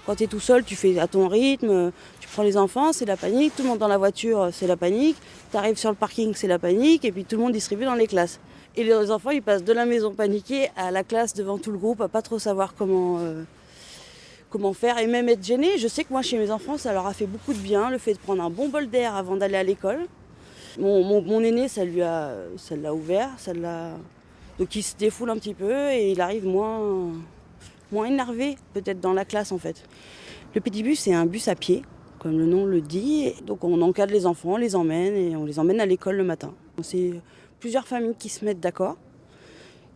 Quand tu es tout seul, tu fais à ton rythme, tu prends les enfants, c'est la panique, tout le monde dans la voiture, c'est la panique, tu arrives sur le parking, c'est la panique, et puis tout le monde distribue dans les classes. Et les enfants, ils passent de la maison paniquée à la classe devant tout le groupe, à pas trop savoir comment faire, et même être gêné. Je sais que moi, chez mes enfants, ça leur a fait beaucoup de bien, le fait de prendre un bon bol d'air avant d'aller à l'école. Mon aîné, ça l'a ouvert, donc il se défoule un petit peu et il arrive moins énervé peut-être dans la classe en fait. Le pédibus, c'est un bus à pied, comme le nom le dit. Donc on encadre les enfants, on les emmène et on les emmène à l'école le matin. C'est plusieurs familles qui se mettent d'accord,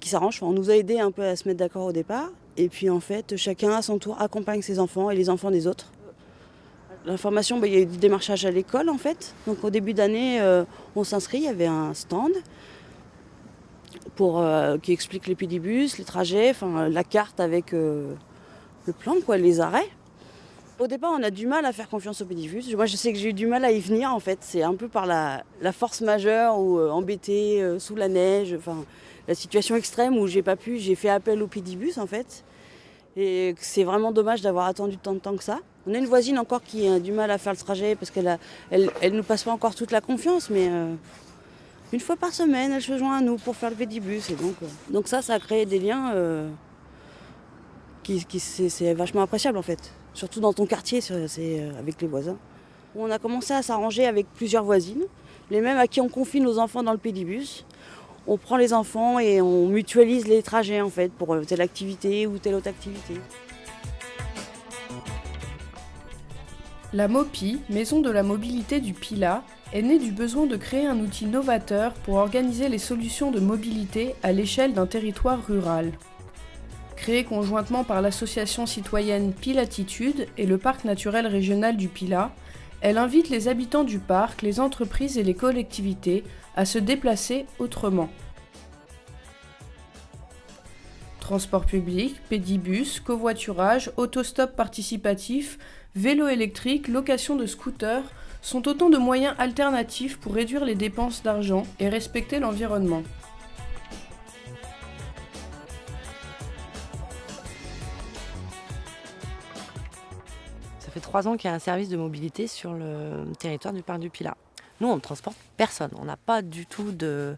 qui s'arrangent. Enfin, on nous a aidés un peu à se mettre d'accord au départ. Et puis en fait, chacun à son tour accompagne ses enfants et les enfants des autres. L'information, il y a eu du démarchage à l'école en fait. Donc au début d'année, on s'inscrit, il y avait un stand qui explique les pédibus, les trajets, la carte avec le plan, les arrêts. Au départ, on a du mal à faire confiance aux pédibus. Moi, je sais que j'ai eu du mal à y venir en fait. C'est un peu par la force majeure ou embêté sous la neige, la situation extrême où j'ai fait appel aux pédibus en fait. Et c'est vraiment dommage d'avoir attendu tant de temps que ça. On a une voisine encore qui a du mal à faire le trajet parce qu'elle nous passe pas encore toute la confiance, mais une fois par semaine, elle se joint à nous pour faire le pédibus. Et donc ça a créé des liens c'est vachement appréciable en fait. Surtout dans ton quartier, c'est avec les voisins. On a commencé à s'arranger avec plusieurs voisines, les mêmes à qui on confie nos enfants dans le pédibus. On prend les enfants et on mutualise les trajets en fait pour telle activité ou telle autre activité. La MOPI, Maison de la mobilité du Pilat, est née du besoin de créer un outil novateur pour organiser les solutions de mobilité à l'échelle d'un territoire rural. Créée conjointement par l'association citoyenne Pilatitude et le parc naturel régional du Pilat, elle invite les habitants du parc, les entreprises et les collectivités à se déplacer autrement. Transport public, pédibus, covoiturage, autostop participatif, vélo électrique, location de scooters sont autant de moyens alternatifs pour réduire les dépenses d'argent et respecter l'environnement. Ça fait 3 ans qu'il y a un service de mobilité sur le territoire du parc du Pilat. Nous, on ne transporte personne. On n'a pas du tout de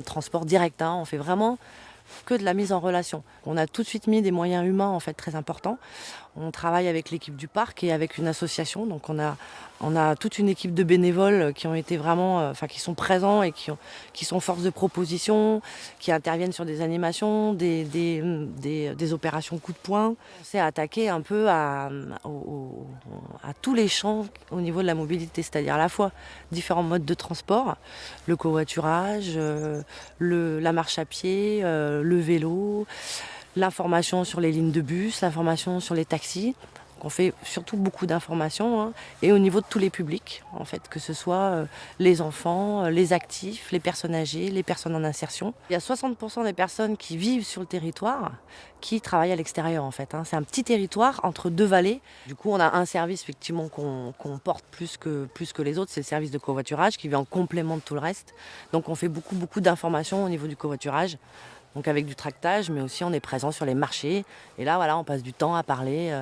transport direct. On fait vraiment que de la mise en relation. On a tout de suite mis des moyens humains en fait très importants. On travaille avec l'équipe du parc et avec une association. Donc on a toute une équipe de bénévoles qui ont été vraiment, qui sont présents et qui sont force de proposition, qui interviennent sur des animations, des opérations coup de poing. On s'est attaqué un peu à tous les champs au niveau de la mobilité, c'est-à-dire à la fois différents modes de transport, le covoiturage, la marche à pied, le vélo, l'information sur les lignes de bus, l'information sur les taxis. Donc on fait surtout beaucoup d'informations et au niveau de tous les publics, en fait, que ce soit les enfants, les actifs, les personnes âgées, les personnes en insertion. Il y a 60% des personnes qui vivent sur le territoire qui travaillent à l'extérieur, en fait. C'est un petit territoire entre deux vallées. Du coup, on a un service effectivement qu'on porte plus que les autres, c'est le service de covoiturage qui vient en complément de tout le reste. Donc on fait beaucoup d'informations au niveau du covoiturage. Donc avec du tractage, mais aussi on est présent sur les marchés. Et là, on passe du temps à parler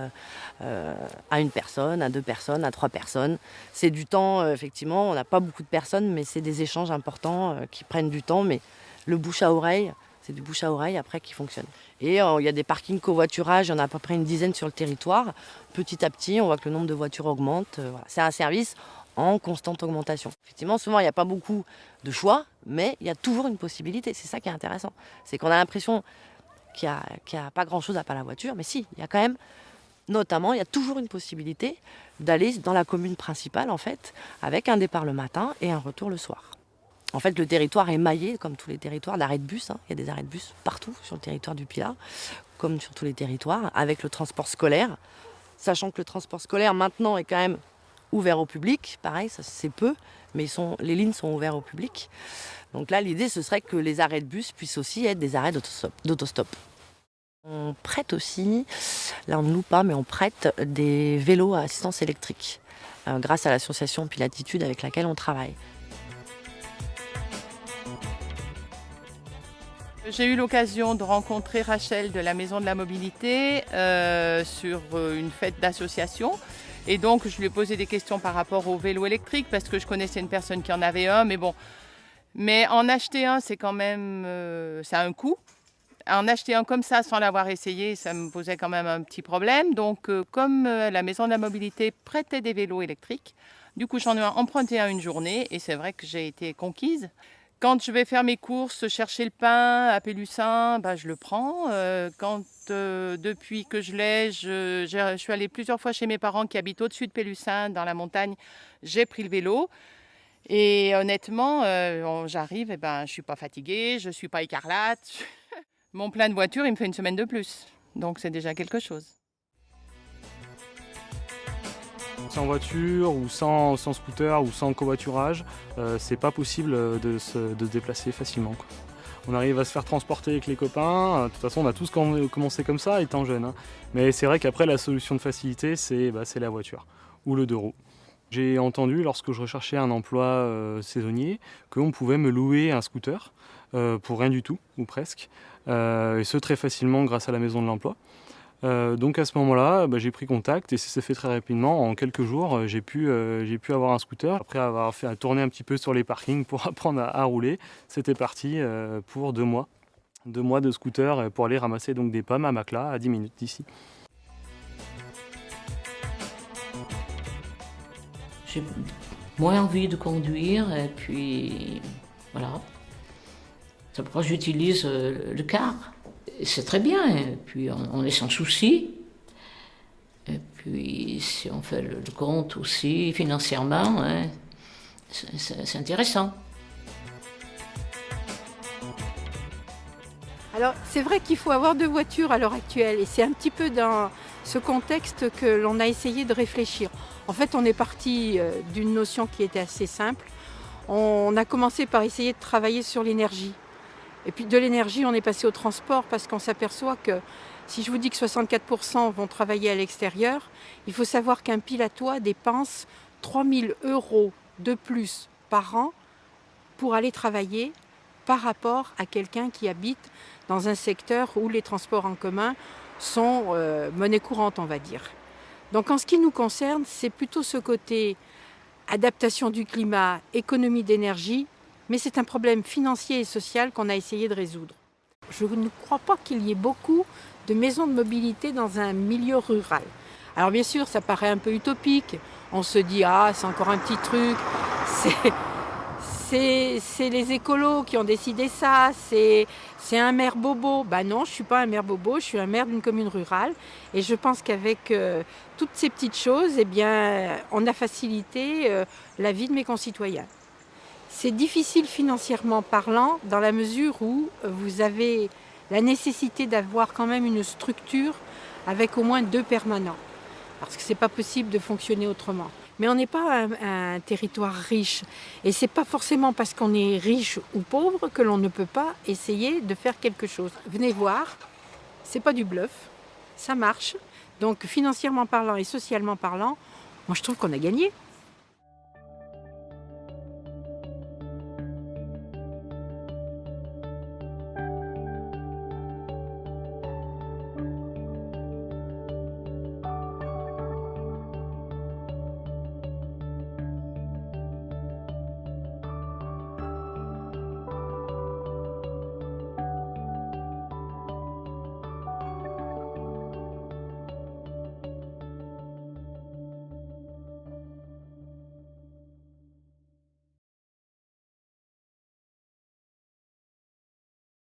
à une personne, à 2 personnes, à 3 personnes. C'est du temps, effectivement, on n'a pas beaucoup de personnes, mais c'est des échanges importants qui prennent du temps. Mais le bouche à oreille, c'est du bouche à oreille après qui fonctionne. Et il y a des parkings covoiturage, il y en a à peu près une dizaine sur le territoire. Petit à petit, on voit que le nombre de voitures augmente. Voilà. C'est un service en constante augmentation. Effectivement, souvent, il n'y a pas beaucoup de choix, mais il y a toujours une possibilité. C'est ça qui est intéressant. C'est qu'on a l'impression qu'il n'y a pas grand-chose à part la voiture, mais si, il y a quand même, notamment, il y a toujours une possibilité d'aller dans la commune principale, en fait, avec un départ le matin et un retour le soir. En fait, le territoire est maillé, comme tous les territoires, d'arrêts de bus. Il y a des arrêts de bus partout sur le territoire du Pilat, comme sur tous les territoires, avec le transport scolaire. Sachant que le transport scolaire, maintenant, est quand même ouvert au public, pareil, ça c'est peu, mais les lignes sont ouvertes au public. Donc là, l'idée, ce serait que les arrêts de bus puissent aussi être des arrêts d'autostop. On prête aussi, là on ne loue pas, mais on prête des vélos à assistance électrique, grâce à l'association Pilatitude avec laquelle on travaille. J'ai eu l'occasion de rencontrer Rachel de la Maison de la Mobilité sur une fête d'association. Et donc, je lui ai posé des questions par rapport au vélo électrique parce que je connaissais une personne qui en avait un. Mais bon, en acheter un, c'est quand même, ça a un coût. En acheter un comme ça sans l'avoir essayé, ça me posait quand même un petit problème. Donc, comme la Maison de la Mobilité prêtait des vélos électriques, du coup, j'en ai emprunté un une journée et c'est vrai que j'ai été conquise. Quand je vais faire mes courses, chercher le pain à Pélussin, je le prends. Depuis que je l'ai, je suis allée plusieurs fois chez mes parents qui habitent au-dessus de Pélussin, dans la montagne. J'ai pris le vélo. Et honnêtement, j'arrive, je ne suis pas fatiguée, je ne suis pas écarlate. Mon plein de voiture, il me fait une semaine de plus. Donc c'est déjà quelque chose. Sans voiture ou sans scooter ou sans covoiturage, c'est pas possible de se déplacer facilement, quoi. On arrive à se faire transporter avec les copains. De toute façon, on a tous commencé comme ça, étant jeunes, hein. Mais c'est vrai qu'après, la solution de facilité, c'est la voiture ou le 2 roues. J'ai entendu, lorsque je recherchais un emploi saisonnier, qu'on pouvait me louer un scooter pour rien du tout, ou presque, et ce très facilement grâce à la Maison de l'Emploi. Donc à ce moment-là, j'ai pris contact et ça s'est fait très rapidement. En quelques jours, j'ai pu avoir un scooter. Après avoir fait tourner un petit peu sur les parkings pour apprendre à rouler, c'était parti pour 2 mois. 2 mois de scooter pour aller ramasser donc des pommes à Macla, à 10 minutes d'ici. J'ai moins envie de conduire et puis voilà. C'est pourquoi j'utilise le car. C'est très bien, et puis on est sans souci. Et puis si on fait le compte aussi financièrement, hein, c'est intéressant. Alors c'est vrai qu'il faut avoir 2 voitures à l'heure actuelle et c'est un petit peu dans ce contexte que l'on a essayé de réfléchir. En fait, on est parti d'une notion qui était assez simple. On a commencé par essayer de travailler sur l'énergie. Et puis de l'énergie, on est passé au transport parce qu'on s'aperçoit que si je vous dis que 64% vont travailler à l'extérieur, il faut savoir qu'un pile à toit dépense 3 000 € de plus par an pour aller travailler par rapport à quelqu'un qui habite dans un secteur où les transports en commun sont monnaie courante, on va dire. Donc en ce qui nous concerne, c'est plutôt ce côté adaptation du climat, économie d'énergie, mais c'est un problème financier et social qu'on a essayé de résoudre. Je ne crois pas qu'il y ait beaucoup de maisons de mobilité dans un milieu rural. Alors bien sûr, ça paraît un peu utopique. On se dit, c'est encore un petit truc. C'est les écolos qui ont décidé ça. C'est un maire bobo. Non, je ne suis pas un maire bobo, je suis un maire d'une commune rurale. Et je pense qu'avec toutes ces petites choses, on a facilité la vie de mes concitoyens. C'est difficile financièrement parlant dans la mesure où vous avez la nécessité d'avoir quand même une structure avec au moins 2 permanents. Parce que ce n'est pas possible de fonctionner autrement. Mais on n'est pas un territoire riche. Et ce n'est pas forcément parce qu'on est riche ou pauvre que l'on ne peut pas essayer de faire quelque chose. Venez voir, ce n'est pas du bluff, ça marche. Donc financièrement parlant et socialement parlant, moi je trouve qu'on a gagné.